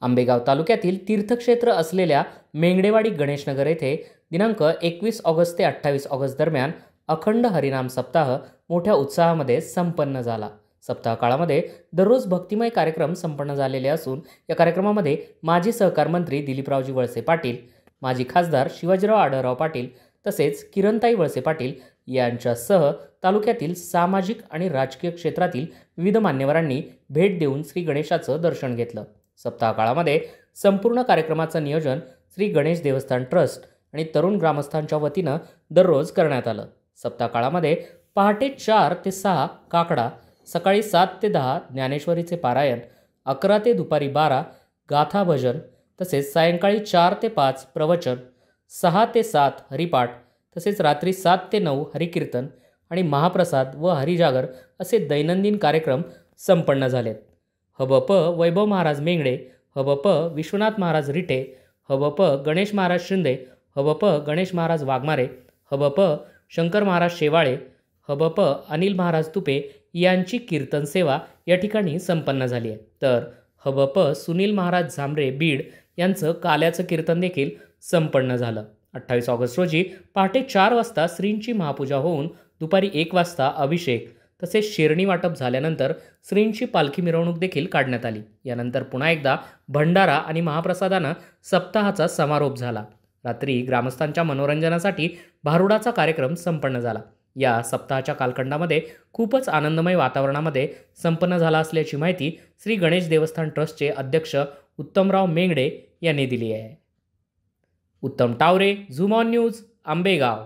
आंबेगाव तालुक्यातील तीर्थक्षेत्र असलेल्या मेंगडेवाडी गणेशनगर येथे दिनांक 21 ऑगस्ट ते 28 ऑगस्ट दरम्यान अखंड हरिनाम सप्ताह मोठ्या उत्साहामध्ये संपन्न झाला। सप्ताह काळामध्ये दररोज भक्तिमय कार्यक्रम संपन्न झालेले असून या कार्यक्रमामध्ये माजी सहकार मंत्री दिलीपरावजी वळसे पाटील, माजी खासदार शिवाजीराव आढळराव पाटील तसेच किरणताई वळसे पाटील यांच्यासह तालुक्यातील सामाजिक आणि राजकीय क्षेत्रातील विविध मान्यवरांनी भेट देऊन श्री गणेशाचं दर्शन घेतलं। सप्ताह काळामध्ये संपूर्ण कार्यक्रमाचं नियोजन श्री गणेश देवस्थान ट्रस्ट आणि तरुण ग्रामस्थांच्या वतीनं दररोज करण्यात आलं। सप्ताह काळामध्ये पहाटे 4 ते 6 काकडा, सकाळी 7 ते 10 ज्ञानेश्वरीचे पारायण, 11 ते दुपारी 12 गाथा भजन तसेच सायंकाळी 4 ते 5 प्रवचन, 6 ते 7 हरिपाठ तसेच रात्री 7 ते 9 हरिकीर्तन आणि महाप्रसाद व हरिजागर असे दैनंदिन कार्यक्रम संपन्न झालेत। हबप वैभव महाराज मेंगडे, हबप विश्वनाथ महाराज रिटे, हबप गणेश महाराज शिंदे, हबप गणेश महाराज वाघमारे, हबप शंकर महाराज शेवाळे, हबप अनिल महाराज तुपे यांची कीर्तन सेवा या ठिकाणी संपन्न झाली आहे। तर हबप सुनील महाराज झांबरे बीड यांचं काल्याचं कीर्तन देखील संपन्न झालं। 28 ऑगस्ट रोजी पहाटे 4 वाजता श्रींची महापूजा होऊन दुपारी 1 वाजता अभिषेक तसेच शेरणी वाटप झाल्यानंतर श्रींची पालखी मिरवणूक देखील काढण्यात आली। यानंतर पुन्हा एकदा भंडारा आणि महाप्रसादानं सप्ताहाचा समारोप झाला। रात्री ग्रामस्थांच्या मनोरंजनासाठी भारुडाचा कार्यक्रम संपन्न झाला। या सप्ताहाच्या कालखंडामध्ये खूपच आनंदमय वातावरणामध्ये संपन्न झाला असल्याची माहिती श्री गणेश देवस्थान ट्रस्टचे अध्यक्ष उत्तमराव मेंगडे यांनी दिली आहे। उत्तम Taware, zoom on news, Ambegaon.